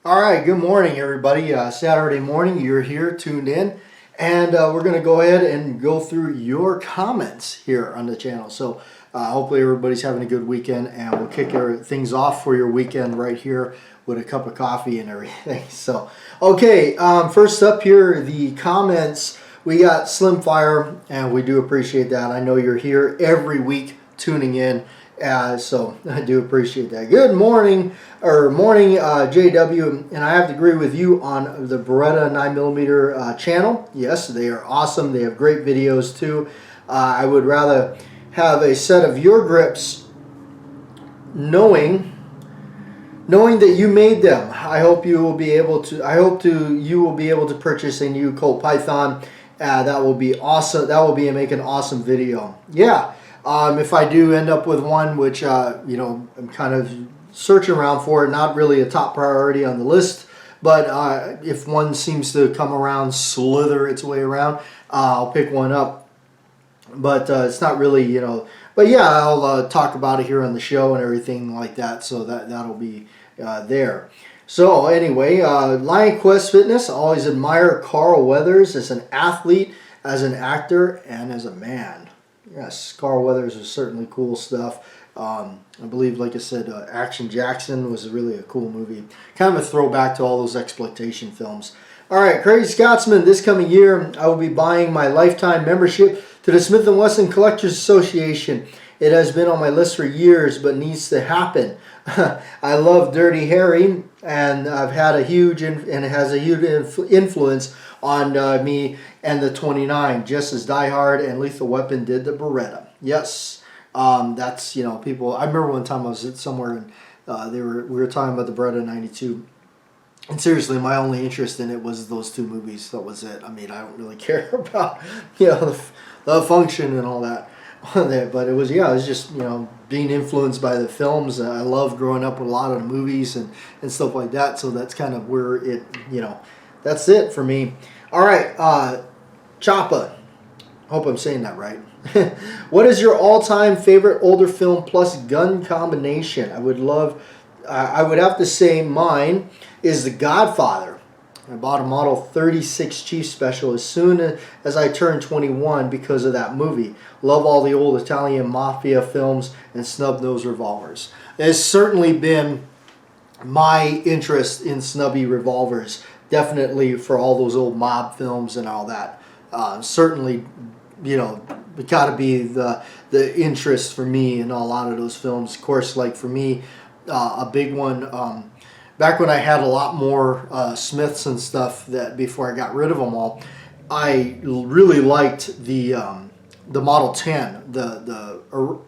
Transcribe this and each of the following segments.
All right, good morning, everybody. Saturday morning, you're here tuned in, and we're going to go ahead and go through your comments here on the channel. So, hopefully, everybody's having a good weekend, and we'll kick things off for your weekend right here with a cup of coffee and everything. So, okay, first up here, the comments. We got Slim Fire, and we do appreciate that. I know you're here every week tuning in. So I do appreciate that. Good morning, JW, and I have to agree with you on the Beretta 9mm channel. Yes, they are awesome. They have great videos too. I would rather have a set of your grips, knowing that you made them. I hope you will be able to. You will be able to purchase a new Colt Python. That will be awesome. That will be make an awesome video. Yeah. If I do end up with one, which I'm kind of searching around for, not really a top priority on the list, but if one seems to come around, slither its way around, I'll pick one up. But it's not really, But yeah, I'll talk about it here on the show and everything like that. So that'll be there. So anyway, Lion Quest Fitness. I always admire Carl Weathers as an athlete, as an actor, and as a man. Yes, Carl Weathers is certainly cool stuff. I believe, like I said, Action Jackson was really a cool movie. Kind of a throwback to all those exploitation films. All right, Crazy Scotsman, this coming year, I will be buying my lifetime membership to the Smith & Wesson Collectors Association. It has been on my list for years, but needs to happen. I love Dirty Harry, and I've had a huge, and it has a huge influence on me and the 29, just as Die Hard and Lethal Weapon did the Beretta. Yes, that's, people. I remember one time I was somewhere and we were talking about the Beretta 92. And seriously, my only interest in it was those two movies. That was it. I mean, I don't really care about the function and all that. But it was just being influenced by the films. I loved growing up with a lot of the movies and stuff like that. So that's kind of where it that's it for me. All right, Choppa. Hope I'm saying that right. What is your all-time favorite older film plus gun combination? I would have to say mine is The Godfather. I bought a Model 36 Chief Special as soon as I turned 21 because of that movie. Love all the old Italian mafia films and snub-nosed revolvers. It's certainly been my interest in snubby revolvers, definitely for all those old mob films and all that. Certainly, it got to be the interest for me in a lot of those films. Of course, like for me, a big one. Back when I had a lot more Smiths and stuff, that before I got rid of them all, I really liked the Model 10.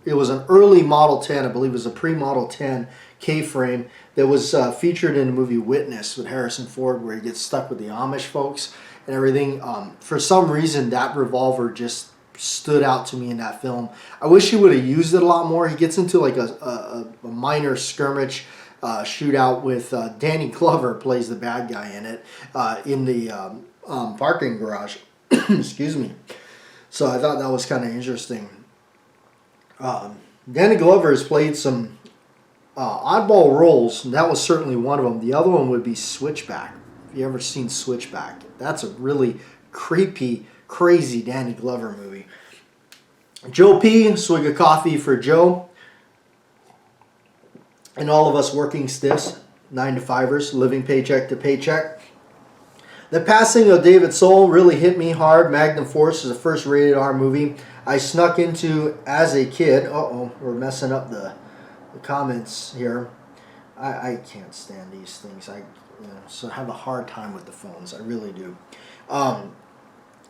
It was an early Model 10, I believe it was a pre-Model 10 K-frame that was featured in the movie Witness with Harrison Ford, where he gets stuck with the Amish folks and everything. For some reason, that revolver just stood out to me in that film. I wish he would have used it a lot more. He gets into like a minor skirmish shootout with Danny Glover, plays the bad guy in it, in the parking garage. Excuse me. So I thought that was kind of interesting. Danny Glover has played some oddball roles, and that was certainly one of them. The other one would be Switchback. If you ever seen Switchback, that's a really creepy, crazy Danny Glover movie. Joe P. Swig of coffee for Joe. And all of us working stiffs, 9-to-5ers, living paycheck to paycheck. The passing of David Soul really hit me hard. Magnum Force is the first rated R movie I snuck into as a kid. We're messing up the comments here. I can't stand these things. So I have a hard time with the phones. I really do.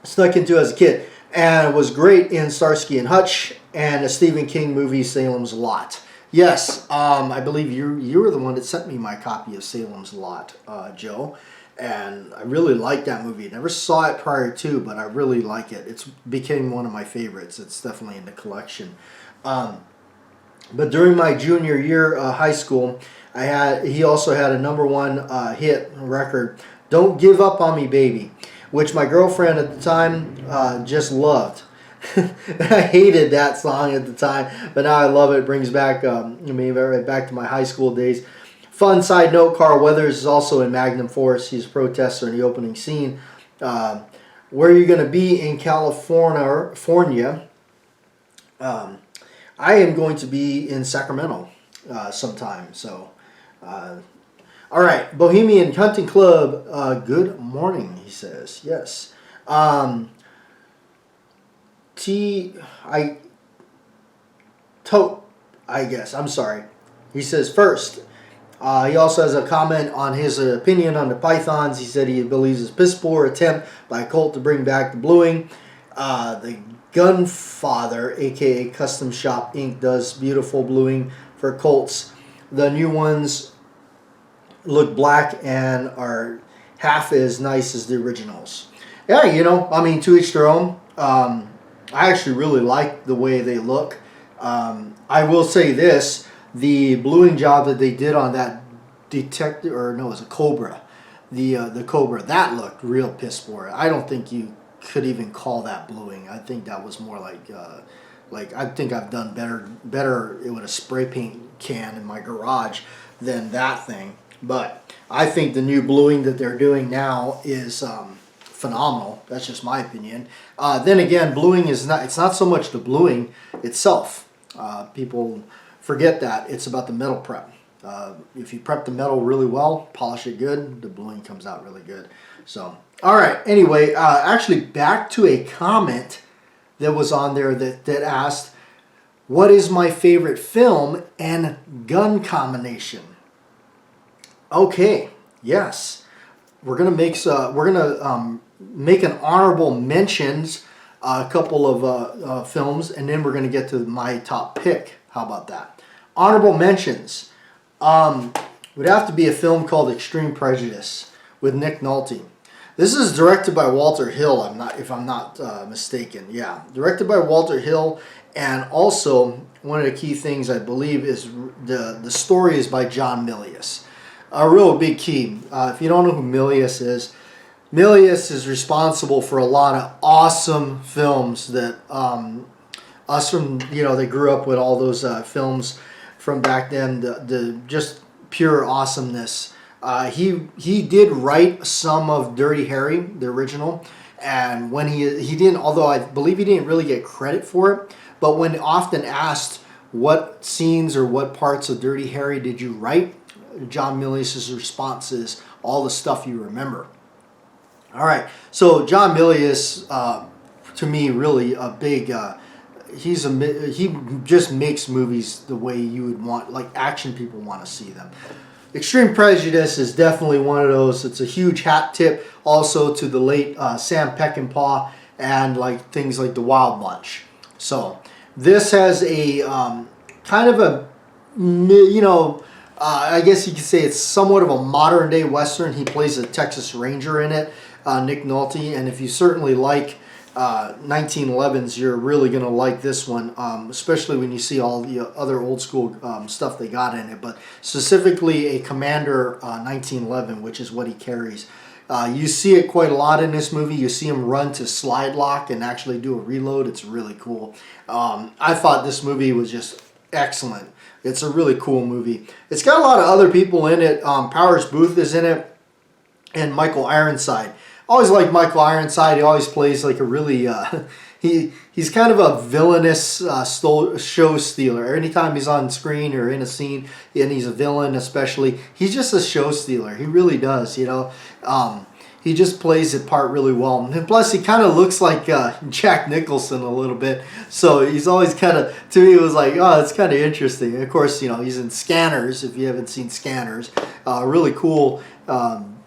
Snuck into as a kid. And it was great in Starsky and Hutch and a Stephen King movie, Salem's Lot. Yes, I believe you were the one that sent me my copy of Salem's Lot, Joe. And I really like that movie. Never saw it prior to, but I really like it. It became one of my favorites. It's definitely in the collection. But during my junior year high school, he also had a #1 hit record, Don't Give Up on Me Baby, which my girlfriend at the time just loved. I hated that song at the time, but now I love it. It brings back me right back to my high school days. Fun side note, Carl Weathers is also in Magnum Force. He's a protester in the opening scene. Where are you going to be in California? I am going to be in Sacramento sometime. So, all right. Bohemian Hunting Club, good morning, he says. Yes. I guess. I'm sorry. He says first. He also has a comment on his opinion on the pythons. He said he believes it's a piss poor attempt by a cult to bring back the bluing. The Gunfather, aka Custom Shop Inc., does beautiful bluing for Colts. The new ones look black and are half as nice as the originals. Yeah, you know, I mean, to each their own. I actually really like the way they look. I will say this, the bluing job that they did on that detective, or no, it was a Cobra. The Cobra, that looked real piss poor. I don't think you could even call that bluing. I think that was more like I think I've done better with a spray paint can in my garage than that thing. But I think the new bluing that they're doing now is phenomenal. That's just my opinion. Then again, bluing is it's not so much the bluing itself. People forget that it's about the metal prep. If you prep the metal really well, polish it good, the bluing comes out really good. So, all right. Anyway, actually back to a comment that was on there that asked, what is my favorite film and gun combination? Okay, yes. We're gonna make an honorable mentions, a couple of films, and then we're gonna get to my top pick. How about that? Honorable mentions would have to be a film called Extreme Prejudice with Nick Nolte. This is directed by Walter Hill. If I'm not mistaken. Yeah, directed by Walter Hill, and also one of the key things I believe is the story is by John Milius. A real big key. If you don't know who Milius is responsible for a lot of awesome films that us from, they grew up with all those films from back then. The just pure awesomeness. He did write some of Dirty Harry, the original, and when he didn't, although I believe he didn't really get credit for it, but when often asked what scenes or what parts of Dirty Harry did you write, John Milius' response is all the stuff you remember. All right, so John Milius, to me, really a big. He just makes movies the way you would want, like action people want to see them. Extreme Prejudice is definitely one of those. It's a huge hat tip also to the late Sam Peckinpah and like things like The Wild Bunch. So this has a kind of a, I guess you could say it's somewhat of a modern day Western. He plays a Texas Ranger in it, Nick Nolte, and if you certainly like 1911s, you're really going to like this one, especially when you see all the other old school stuff they got in it, but specifically a Commander 1911, which is what he carries. You see it quite a lot in this movie. You see him run to slide lock and actually do a reload. It's really cool. I thought this movie was just excellent. It's a really cool movie. It's got a lot of other people in it. Powers Booth is in it, and Michael Ironside. Always like Michael Ironside. He always plays like a really he's kind of a villainous show stealer. Anytime he's on screen or in a scene and he's a villain, especially, he's just a show stealer. He really does. He just plays the part really well. And plus, he kind of looks like Jack Nicholson a little bit. So he's always kind of, to me, it was like, oh, it's kind of interesting. And of course, he's in Scanners, if you haven't seen Scanners. Really cool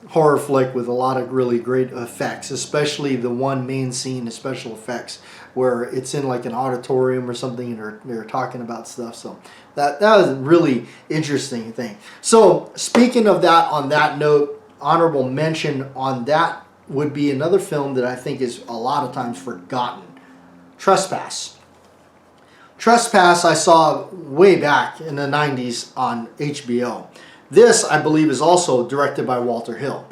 horror flick with a lot of really great effects, especially the one main scene, the special effects, where it's in like an auditorium or something and they're talking about stuff. So that was a really interesting thing. So speaking of that, on that note, honorable mention on that would be another film that I think is a lot of times forgotten. Trespass. Trespass I saw way back in the 90s on HBO. This, I believe, is also directed by Walter Hill.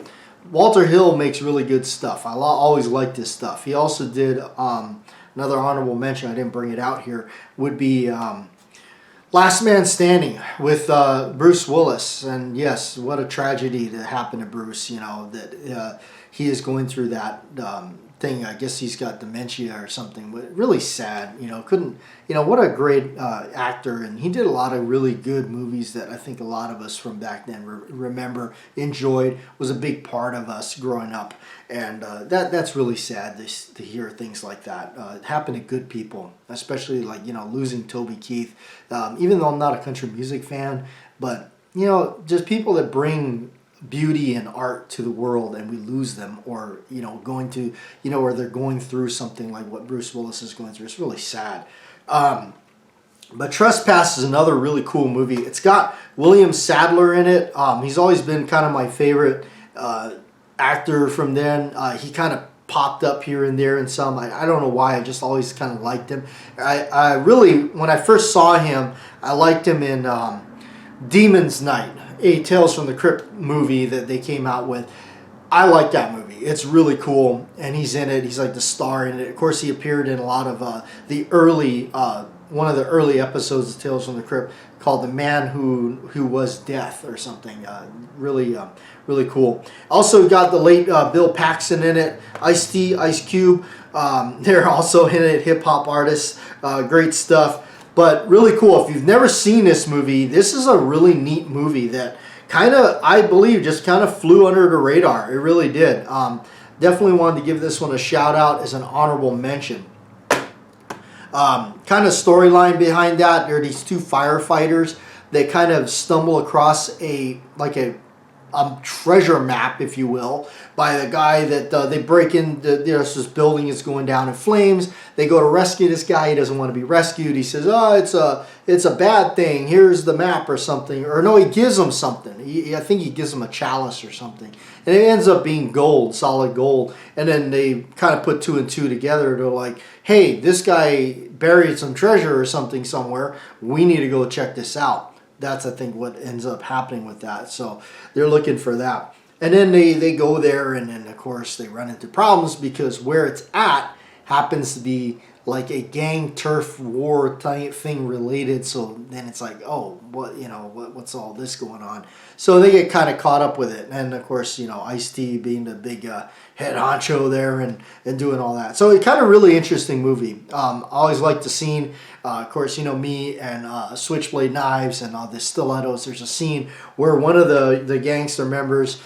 Walter Hill makes really good stuff. I always like this stuff. He also did another honorable mention, I didn't bring it out here, would be Last Man Standing with Bruce Willis, and yes, what a tragedy that happened to Bruce. You know that he is going through that thing. I guess he's got dementia or something. But really sad. You know, couldn't. You know, what a great actor, and he did a lot of really good movies that I think a lot of us from back then remember, enjoyed, was a big part of us growing up, and that's really sad to hear things like that happen to good people, especially like losing Toby Keith. Even though I'm not a country music fan, but just people that bring beauty and art to the world and we lose them, or going to where they're going through something like what Bruce Willis is going through. It's really sad. But Trespass is another really cool movie. It's got William Sadler in it. He's always been kind of my favorite actor from then. He kind of popped up here and there in some. I don't know why. I just always kind of liked him. I really, when I first saw him, I liked him in Demon's Night, a Tales from the Crypt movie that they came out with. I like that movie. It's really cool, and he's in it. He's like the star in it. Of course, he appeared in a lot of the early, one of the early episodes of Tales from the Crypt called "The Man Who Was Death" or something. Really cool. Also got the late Bill Paxton in it. Ice-T, Ice Cube. They're also in it. Hip hop artists. Great stuff. But really cool. If you've never seen this movie, this is a really neat movie that kind of, I believe, just kind of flew under the radar. It really did. Definitely wanted to give this one a shout out as an honorable mention. Kind of storyline behind that. There are these two firefighters that kind of stumble across a treasure map, if you will, by the guy that they break in. There's this building is going down in flames. They go to rescue this guy. He doesn't want to be rescued. He says, "Oh, it's a bad thing. Here's the map," or something. Or no, he gives him something. I think he gives him a chalice or something, and it ends up being gold, solid gold. And then they kind of put two and two together. They're like, "Hey, this guy buried some treasure or something somewhere. We need to go check this out." That's, I think, what ends up happening with that. So they're looking for that. And then they go there, and then, of course, they run into problems because where it's at happens to be like a gang turf war type thing related. So then it's like, oh, what's all this going on? So they get kind of caught up with it. And, of course, Ice-T being the big head honcho there and doing all that. So it's kind of really interesting movie. I always like the scene. Of course, me and Switchblade Knives and all the stilettos. There's a scene where one of the gangster members,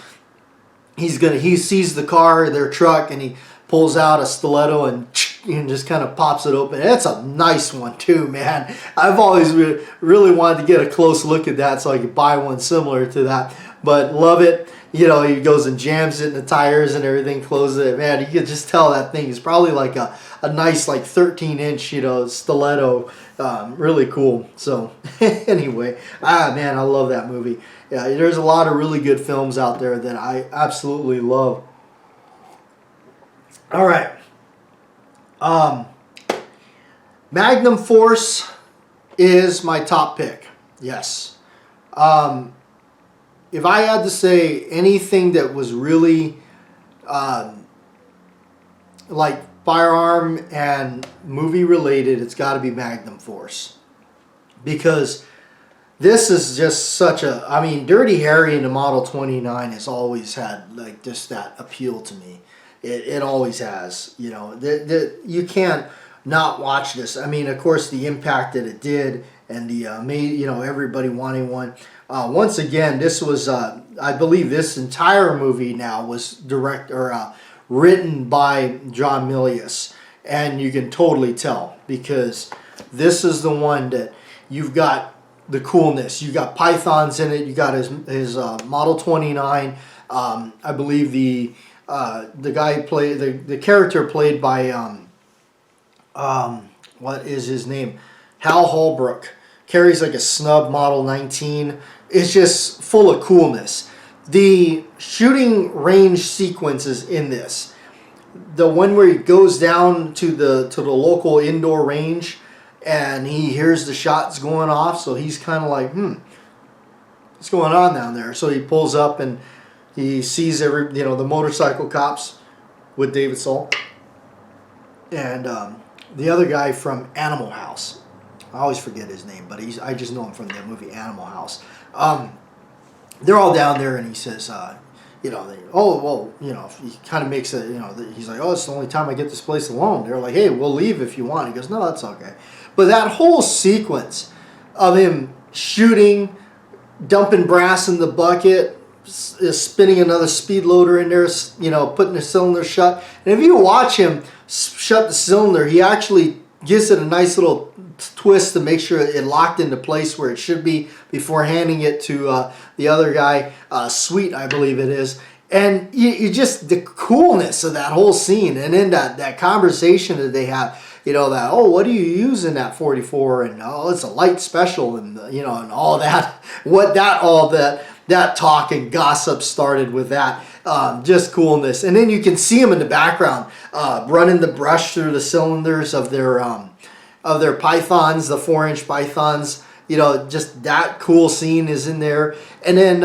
he sees the car, their truck, and he pulls out a stiletto and just kind of pops it open. That's a nice one too, man. I've always really wanted to get a close look at that so I could buy one similar to that. But love it. He goes and jams it in the tires and everything, closes it. Man, you can just tell that thing is probably like a nice 13-inch, stiletto. Really cool. So anyway, man, I love that movie. Yeah, there's a lot of really good films out there that I absolutely love. All right. Magnum Force is my top pick. Yes. If I had to say anything that was really like firearm and movie related, it's got to be Magnum Force. Because this is just such a... I mean, Dirty Harry in the Model 29 has always had just that appeal to me. It always has. You can't not watch this. I mean, of course, the impact that it did and the everybody wanting one. Once again, this was I believe this entire movie now was written by John Milius, and you can totally tell because this is the one that you've got the coolness. You got pythons in it. You got his Model 29. I believe the guy played the character played by what is his name? Hal Holbrook carries like a snub Model 19. It's just full of coolness. The shooting range sequences in this, the one where he goes down to the local indoor range and he hears the shots going off, so he's kind of like, what's going on down there? So he pulls up and he sees the motorcycle cops with David Soul and the other guy from Animal House. I always forget his name, but I just know him from the movie Animal House. They're all down there, and he says, he kind of makes it, he's like, oh, it's the only time I get this place alone. They're like, hey, we'll leave if you want. He goes, no, that's okay. But that whole sequence of him shooting, dumping brass in the bucket, is spinning another speed loader in there, putting the cylinder shut. And if you watch him shut the cylinder, he actually gives it a nice little twist to make sure it locked into place where it should be before handing it to the other guy, Sweet, I believe it is. And you just, the coolness of that whole scene, and then that conversation that they have, that, oh, what do you use in that 44? And, oh, it's a light special, and, and all that, that talk and gossip started with that. Just coolness. And then you can see him in the background running the brush through the cylinders of their pythons, the 4-inch pythons. Just that cool scene is in there. And then,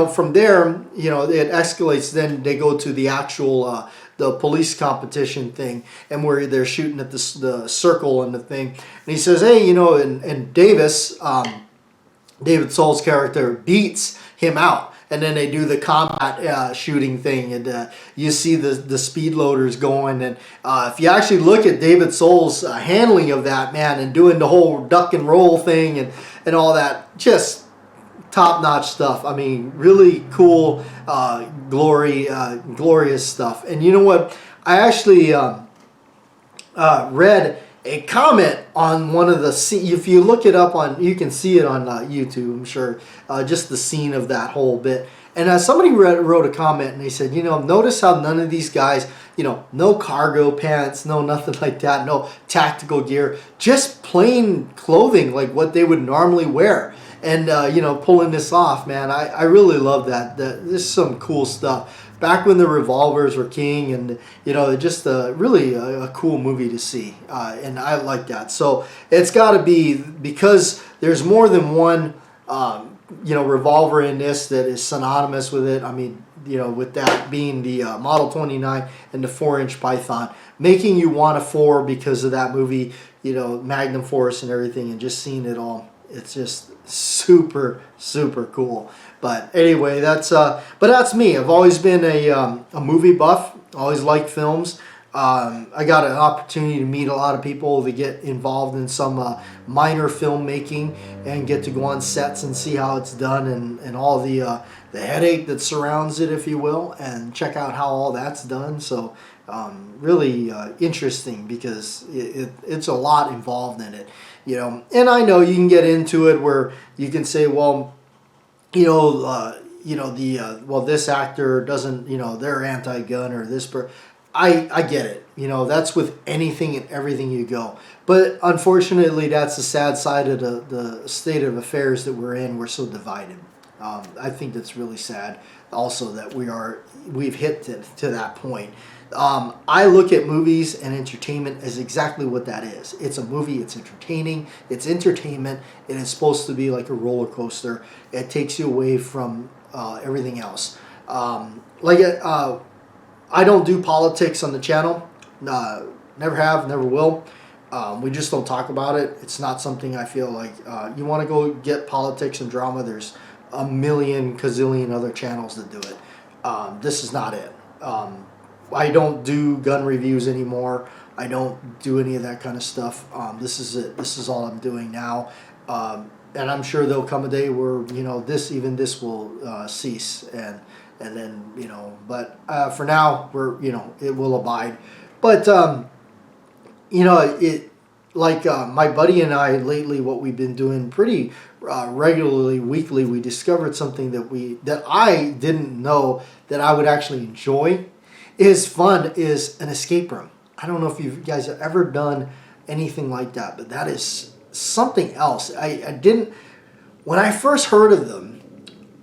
from there, it escalates. Then they go to the actual, the police competition thing, and where they're shooting at the circle and the thing. And he says, hey, and Davis, David Soul's character, beats him out. And then they do the combat shooting thing, and you see the speed loaders going. And if you actually look at David Soul's handling of that, man, and doing the whole duck and roll thing and all that, just top-notch stuff. I mean, really cool, glorious stuff. And you know what? I actually read a comment on one of the scenes. If you look it up you can see it on YouTube, I'm sure, just the scene of that whole bit. And somebody wrote a comment, and they said, notice how none of these guys, no cargo pants, no nothing like that, no tactical gear, just plain clothing like what they would normally wear. And, pulling this off, man, I really love that. This is some cool stuff. Back when the revolvers were king, and just really a cool movie to see, and I like that. So it's got to be, because there's more than one revolver in this that is synonymous with it. I mean, with that being the Model 29 and the 4-inch Python, making you want a 4 because of that movie, Magnum Force and everything, and just seeing it all. It's just super, super cool. But anyway, that's me. I've always been a movie buff. Always liked films. I got an opportunity to meet a lot of people, to get involved in some minor filmmaking, and get to go on sets and see how it's done, and all the headache that surrounds it, if you will, and check out how all that's done. So really interesting, because it's a lot involved in it. And I know you can get into it where you can say, well, this actor doesn't, they're anti-gun, or this. I get it. That's with anything and everything you go. But unfortunately, that's the sad side of the state of affairs that we're in. We're so divided. I think that's really sad. Also, that we've hit to that point. I look at movies and entertainment as exactly what that is. It's a movie. It's entertaining. It's entertainment. It is supposed to be like a roller coaster. It takes you away from everything else. I don't do politics on the channel. Never have, never will. We just don't talk about it. It's not something I feel like you want to go get politics and drama. There's a million, gazillion other channels that do it. This is not it. I don't do gun reviews anymore. I don't do any of that kind of stuff. This is it. This is all I'm doing now. And I'm sure there'll come a day where, this will cease, and then, but for now, it will abide. But, my buddy and I lately, what we've been doing pretty regularly, weekly, we discovered something that I didn't know that I would actually enjoy. Is an escape room. I don't know if you guys have ever done anything like that, but that is something else. I didn't, when I first heard of them,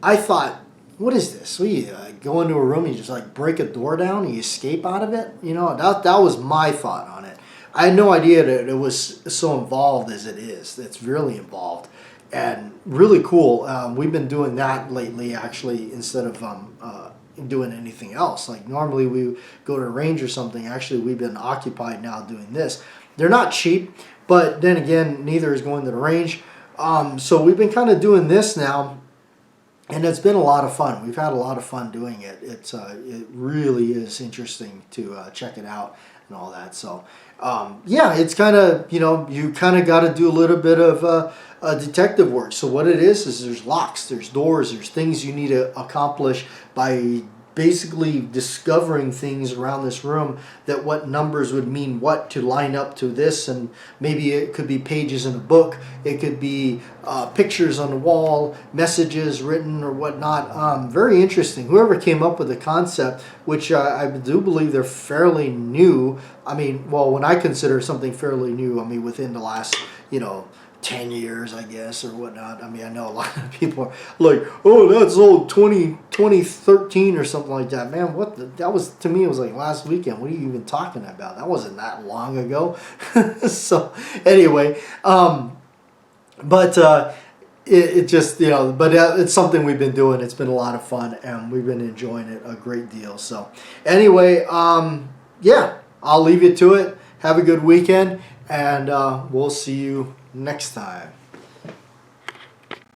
I thought, what is this? You go into a room, you just break a door down, and you escape out of it? That was my thought on it. I had no idea that it was so involved as it is. It's really involved and really cool. We've been doing that lately, actually, instead of doing anything else. Like normally we go to a range or something. Actually, we've been occupied now doing this. They're not cheap, but then again, neither is going to the range. So we've been kind of doing this now, and it's been a lot of fun. We've had a lot of fun doing it. It really is interesting to check it out and all that. So yeah, it's kind of, you kind of got to do a little bit of detective work. So what it is there's locks, there's doors, there's things you need to accomplish by basically discovering things around this room, that what numbers would mean what to line up to this, and maybe it could be pages in a book, it could be pictures on the wall, messages written or whatnot. Very interesting. Whoever came up with the concept, which I do believe they're fairly new. I mean, well, when I consider something fairly new, I mean within the last 10 years, I guess, or whatnot. I mean, I know a lot of people are like, oh, that's old 2013 or something like that. Man, that was, to me, it was like last weekend. What are you even talking about? That wasn't that long ago. So, anyway, but it just, but it's something we've been doing. It's been a lot of fun, and we've been enjoying it a great deal. So, anyway, yeah, I'll leave you to it. Have a good weekend, and we'll see you next time.